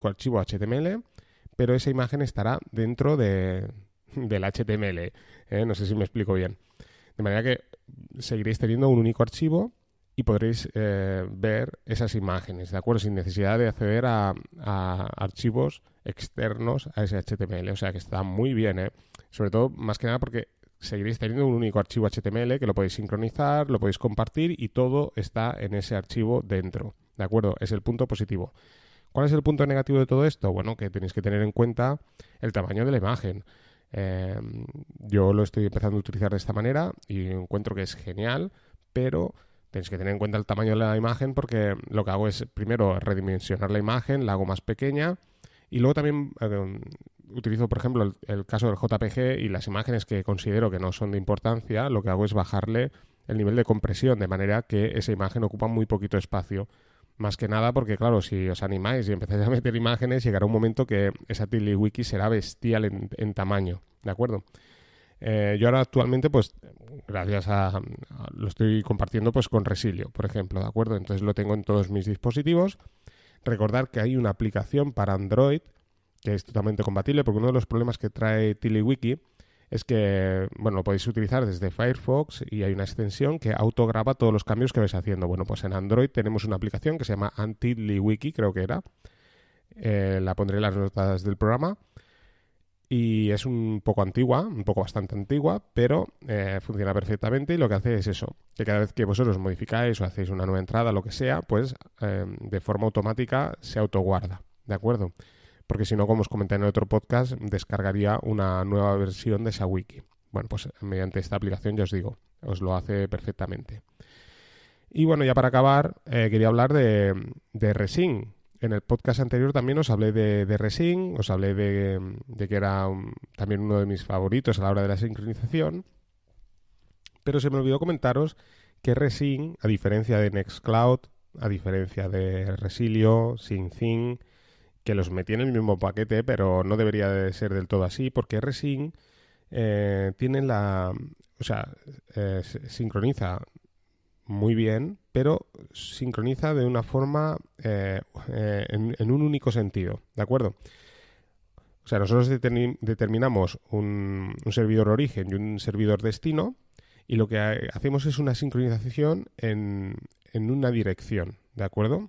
archivo HTML, pero esa imagen estará dentro del HTML. No sé si me explico bien. De manera que seguiréis teniendo un único archivo y podréis ver esas imágenes, ¿de acuerdo? Sin necesidad de acceder a archivos externos a ese HTML. O sea que está muy bien, ¿eh? Sobre todo, más que nada porque seguiréis teniendo un único archivo HTML que lo podéis sincronizar, lo podéis compartir y todo está en ese archivo dentro, ¿de acuerdo? Es el punto positivo. ¿Cuál es el punto negativo de todo esto? Bueno, que tenéis que tener en cuenta el tamaño de la imagen. Yo lo estoy empezando a utilizar de esta manera y encuentro que es genial, pero tenéis que tener en cuenta el tamaño de la imagen porque lo que hago es primero redimensionar la imagen, la hago más pequeña y luego también utilizo, por ejemplo, el caso del JPG y las imágenes que considero que no son de importancia, lo que hago es bajarle el nivel de compresión de manera que esa imagen ocupa muy poquito espacio. Más que nada porque, claro, si os animáis y empezáis a meter imágenes, llegará un momento que esa TiddlyWiki será bestial en tamaño, ¿de acuerdo? Yo ahora actualmente, pues, gracias lo estoy compartiendo pues con Resilio, por ejemplo, ¿de acuerdo? Entonces lo tengo en todos mis dispositivos. Recordar que hay una aplicación para Android que es totalmente compatible, porque uno de los problemas que trae TiddlyWiki es que, bueno, lo podéis utilizar desde Firefox y hay una extensión que autograba todos los cambios que vais haciendo. Bueno, pues en Android tenemos una aplicación que se llama TiddlyWiki, creo que era. La pondré en las notas del programa. Y es un poco antigua, un poco bastante antigua, pero funciona perfectamente y lo que hace es eso, que cada vez que vosotros modificáis o hacéis una nueva entrada, lo que sea, pues de forma automática se autoguarda, ¿de acuerdo? Porque si no, como os comenté en el otro podcast, descargaría una nueva versión de esa wiki. Bueno, pues mediante esta aplicación ya os digo, os lo hace perfectamente. Y bueno, ya para acabar, quería hablar de Resin. En el podcast anterior también os hablé de Resin, os hablé de que era también uno de mis favoritos a la hora de la sincronización, pero se me olvidó comentaros que Resin, a diferencia de Nextcloud, a diferencia de Resilio, SyncThing, que los metí en el mismo paquete, pero no debería de ser del todo así, porque Resin tiene sincroniza muy bien, pero sincroniza de una forma en un único sentido, ¿de acuerdo? O sea, nosotros determinamos un servidor origen y un servidor destino y lo que hacemos es una sincronización en una dirección, ¿de acuerdo?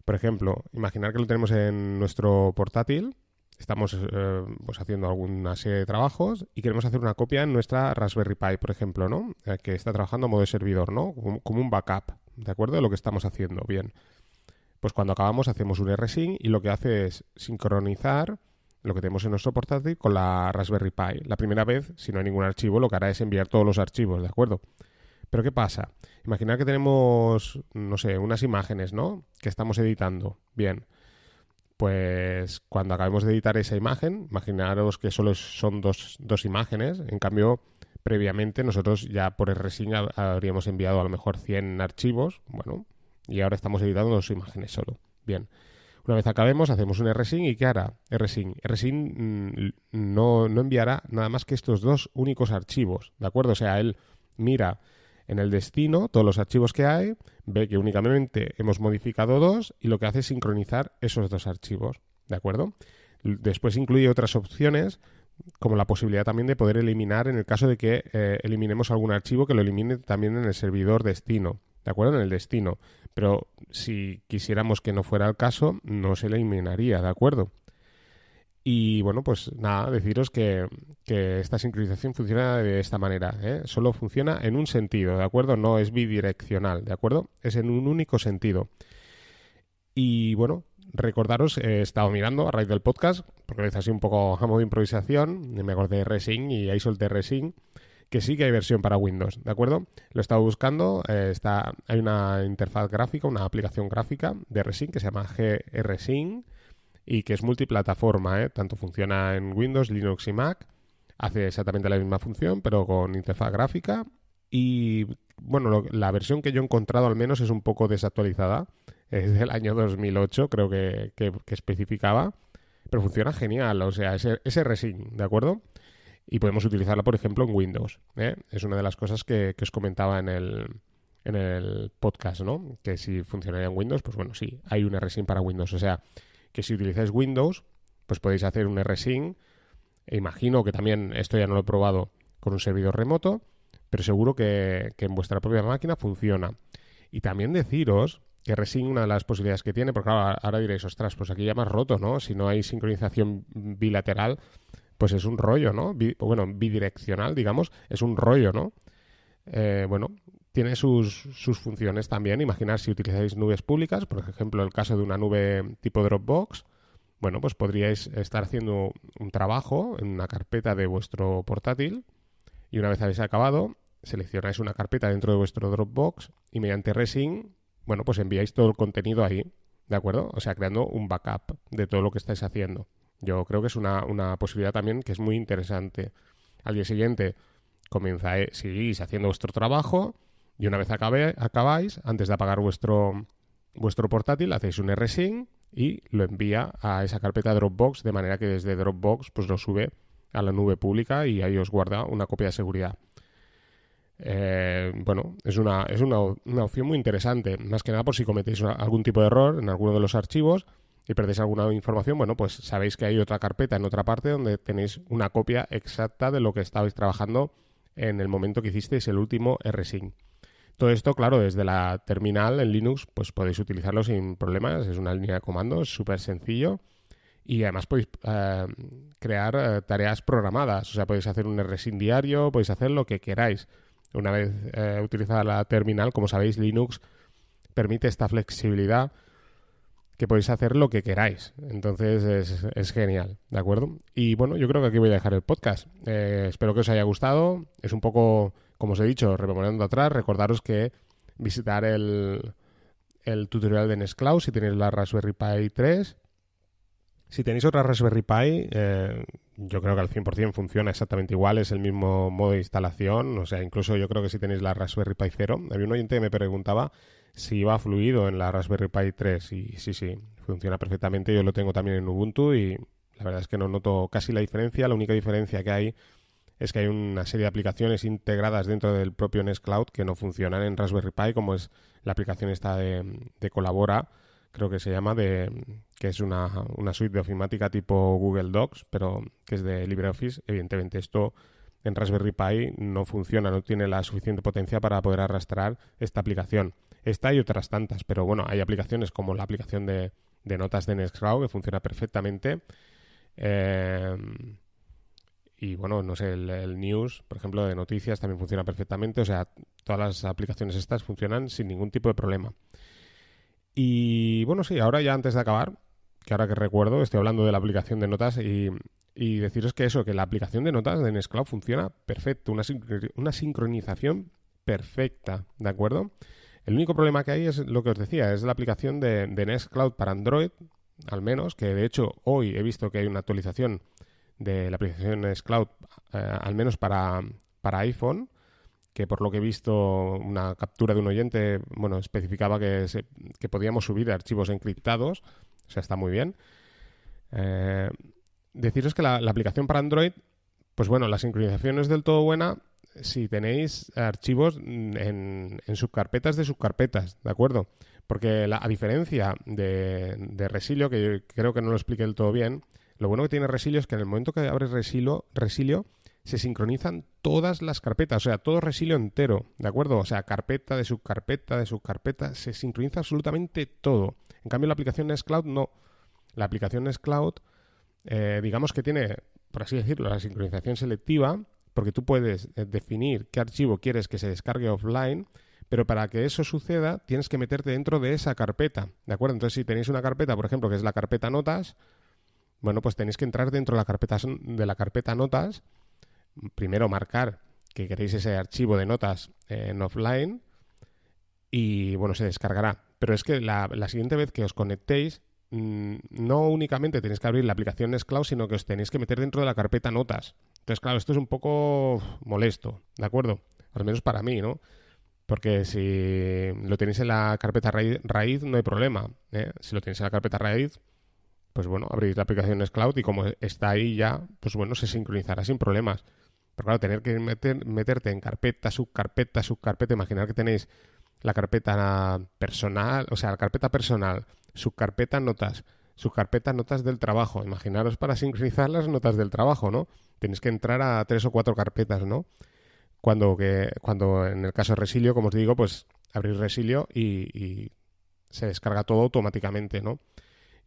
Por ejemplo, imaginar que lo tenemos en nuestro portátil, estamos pues haciendo alguna serie de trabajos y queremos hacer una copia en nuestra Raspberry Pi, por ejemplo, ¿no? Que está trabajando a modo de servidor, ¿no? Como un backup, ¿de acuerdo? De lo que estamos haciendo. Bien. Pues cuando acabamos hacemos un rsync y lo que hace es sincronizar lo que tenemos en nuestro portátil con la Raspberry Pi. La primera vez, si no hay ningún archivo, lo que hará es enviar todos los archivos, ¿de acuerdo? Pero ¿qué pasa? Imaginad que tenemos, no sé, unas imágenes, ¿no? Que estamos editando. Bien. Pues cuando acabemos de editar esa imagen, imaginaros que solo son dos imágenes. En cambio, previamente nosotros ya por rsync habríamos enviado a lo mejor 100 archivos. Bueno, y ahora estamos editando 2 imágenes solo. Bien. Una vez acabemos, hacemos un rsync y ¿qué hará? Rsync no enviará nada más que estos 2 únicos archivos, ¿de acuerdo? O sea, él mira en el destino todos los archivos que hay, ve que únicamente hemos modificado 2 y lo que hace es sincronizar esos 2 archivos, ¿de acuerdo? Después incluye otras opciones como la posibilidad también de poder eliminar en el caso de que eliminemos algún archivo que lo elimine también en el servidor destino, ¿de acuerdo? En el destino. Pero si quisiéramos que no fuera el caso, no se eliminaría, ¿de acuerdo? Y bueno, pues nada, deciros que esta sincronización funciona de esta manera, ¿eh? Solo funciona en un sentido, ¿de acuerdo? No es bidireccional, ¿de acuerdo? Es en un único sentido. Y bueno, recordaros, he estado mirando a raíz del podcast, porque lo hice así un poco a modo de improvisación, me acordé de Resin y ahí solté Resin, que sí que hay versión para Windows, ¿de acuerdo? Lo he estado buscando, hay una interfaz gráfica, una aplicación gráfica de Resin que se llama GRSync, y que es multiplataforma, ¿eh? Tanto funciona en Windows, Linux y Mac. Hace exactamente la misma función, pero con interfaz gráfica. Y bueno, la versión que yo he encontrado al menos es un poco desactualizada. Es del año 2008, creo que especificaba. Pero funciona genial, o sea, es rsync, ¿de acuerdo? Y podemos utilizarla, por ejemplo, en Windows, ¿eh? Es una de las cosas que os comentaba en el podcast, ¿no? Que si funcionaría en Windows, pues bueno, sí, hay un rsync para Windows. O sea, que si utilizáis Windows, pues podéis hacer un rsync. E imagino que también, esto ya no lo he probado, con un servidor remoto, pero seguro que en vuestra propia máquina funciona. Y también deciros que rsync, una de las posibilidades que tiene, porque claro, ahora diréis, ostras, pues aquí ya me has roto, ¿no? Si no hay sincronización bilateral, pues es un rollo, ¿no? Bueno, bidireccional, digamos, es un rollo, ¿no? Bueno, tiene sus funciones también. Imaginar si utilizáis nubes públicas, por ejemplo, el caso de una nube tipo Dropbox, bueno, pues podríais estar haciendo un trabajo en una carpeta de vuestro portátil y una vez habéis acabado, seleccionáis una carpeta dentro de vuestro Dropbox y mediante rsync, bueno, pues enviáis todo el contenido ahí, ¿de acuerdo? O sea, creando un backup de todo lo que estáis haciendo. Yo creo que es una posibilidad también que es muy interesante. Al día siguiente seguís haciendo vuestro trabajo y una vez acabáis, antes de apagar vuestro portátil, hacéis un rsync y lo envía a esa carpeta Dropbox, de manera que desde Dropbox pues lo sube a la nube pública y ahí os guarda una copia de seguridad. Bueno, es una opción muy interesante, más que nada por si cometéis algún tipo de error en alguno de los archivos y perdéis alguna información, bueno, pues sabéis que hay otra carpeta en otra parte donde tenéis una copia exacta de lo que estabais trabajando en el momento que hicisteis el último rsync. Todo esto, claro, desde la terminal en Linux, pues podéis utilizarlo sin problemas. Es una línea de comandos, súper sencillo. Y además podéis crear tareas programadas. O sea, podéis hacer un rsync diario, podéis hacer lo que queráis. Una vez utilizada la terminal, como sabéis, Linux permite esta flexibilidad que podéis hacer lo que queráis. Entonces es genial, ¿de acuerdo? Y bueno, yo creo que aquí voy a dejar el podcast. Espero que os haya gustado. Es un poco, como os he dicho, rememorando atrás, recordaros que visitar el tutorial de Nextcloud si tenéis la Raspberry Pi 3. Si tenéis otra Raspberry Pi, yo creo que al 100% funciona exactamente igual, es el mismo modo de instalación, o sea, incluso yo creo que si tenéis la Raspberry Pi 0, había un oyente que me preguntaba si iba fluido en la Raspberry Pi 3 y sí, funciona perfectamente, yo lo tengo también en Ubuntu y la verdad es que no noto casi la diferencia, la única diferencia que hay es que hay una serie de aplicaciones integradas dentro del propio Nextcloud que no funcionan en Raspberry Pi, como es la aplicación esta de Colabora, creo que se llama, que es una suite de ofimática tipo Google Docs, pero que es de LibreOffice. Evidentemente esto en Raspberry Pi no funciona, no tiene la suficiente potencia para poder arrastrar esta aplicación. Esta y otras tantas, pero bueno, hay aplicaciones como la aplicación de notas de Nextcloud que funciona perfectamente. Y bueno, no sé, el News, por ejemplo, de noticias también funciona perfectamente. O sea, todas las aplicaciones estas funcionan sin ningún tipo de problema. Y bueno, sí, ahora ya antes de acabar, que ahora que recuerdo, estoy hablando de la aplicación de notas y deciros que la aplicación de notas de Nextcloud funciona perfecto, una sincronización perfecta, ¿de acuerdo? El único problema que hay es lo que os decía, es la aplicación de Nextcloud para Android, al menos, que de hecho hoy he visto que hay una actualización de la aplicación Nextcloud, al menos para iPhone, que por lo que he visto, una captura de un oyente, bueno, especificaba que podíamos subir archivos encriptados, o sea, está muy bien. Deciros que la aplicación para Android, pues bueno, la sincronización es del todo buena si tenéis archivos en subcarpetas de subcarpetas, ¿de acuerdo? Porque a diferencia de Resilio, que yo creo que no lo expliqué del todo bien, lo bueno que tiene Resilio es que en el momento que abres Resilio se sincronizan todas las carpetas, o sea, todo Resilio entero, ¿de acuerdo? O sea, carpeta de subcarpeta, se sincroniza absolutamente todo. En cambio, la aplicación Nextcloud no. La aplicación Nextcloud, digamos que tiene, por así decirlo, la sincronización selectiva, porque tú puedes definir qué archivo quieres que se descargue offline, pero para que eso suceda tienes que meterte dentro de esa carpeta, ¿de acuerdo? Entonces, si tenéis una carpeta, por ejemplo, que es la carpeta notas, bueno, pues tenéis que entrar dentro de la carpeta notas. Primero marcar que queréis ese archivo de notas en offline y bueno, se descargará. Pero es que la siguiente vez que os conectéis, no únicamente tenéis que abrir la aplicación Nextcloud, sino que os tenéis que meter dentro de la carpeta notas. Entonces, claro, esto es un poco molesto, ¿de acuerdo? Al menos para mí, ¿no? Porque si lo tenéis en la carpeta raíz no hay problema, ¿eh? Si lo tenéis en la carpeta raíz, pues bueno, abrís la aplicación Nextcloud y como está ahí ya, pues bueno, se sincronizará sin problemas. Pero claro, tener que meterte en carpeta, subcarpeta, imaginar que tenéis la carpeta personal, o sea, la carpeta personal, subcarpeta notas, sus carpetas notas del trabajo. Imaginaros para sincronizar las notas del trabajo, ¿no? Tienes que entrar a 3 o 4 carpetas, ¿no? Cuando en el caso de Resilio, como os digo, pues abrir Resilio y se descarga todo automáticamente, ¿no?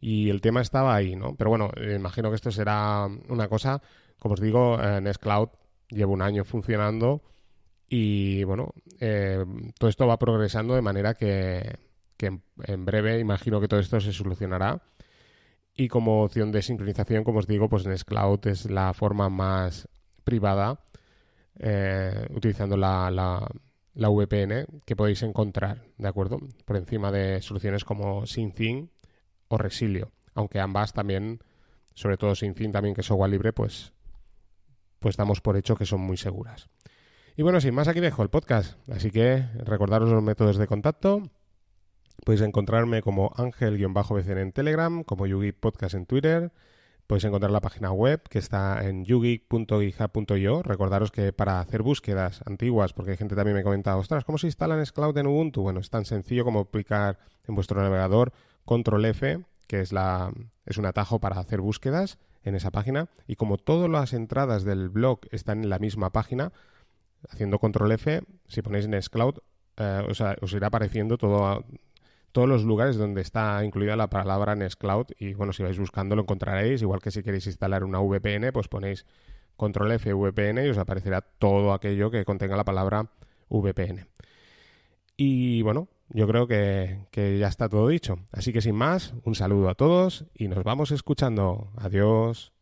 Y el tema estaba ahí, ¿no? Pero bueno, imagino que esto será una cosa, como os digo, Nextcloud lleva un año funcionando y bueno, todo esto va progresando de manera que en breve imagino que todo esto se solucionará. Y como opción de sincronización, como os digo, pues Nextcloud es la forma más privada utilizando la VPN que podéis encontrar, ¿de acuerdo? Por encima de soluciones como Syncing o Resilio, aunque ambas también, sobre todo Syncing también, que es software libre, pues damos por hecho que son muy seguras. Y bueno, sin más, aquí dejo el podcast, así que recordaros los métodos de contacto. Podéis encontrarme como Ángel-BCN en Telegram, como YouGeek Podcast en Twitter. Podéis encontrar la página web que está en yougeek.github.io. Recordaros que para hacer búsquedas antiguas, porque hay gente también me comenta, ostras, ¿cómo se instala Nextcloud en Ubuntu? Bueno, es tan sencillo como aplicar en vuestro navegador Control F, que es un atajo para hacer búsquedas en esa página. Y como todas las entradas del blog están en la misma página, haciendo Control F, si ponéis Nextcloud, os irá apareciendo todos los lugares donde está incluida la palabra Nextcloud y bueno, si vais buscando lo encontraréis, igual que si queréis instalar una VPN, pues ponéis Control F VPN y os aparecerá todo aquello que contenga la palabra VPN. Y bueno, yo creo que ya está todo dicho. Así que sin más, un saludo a todos y nos vamos escuchando. Adiós.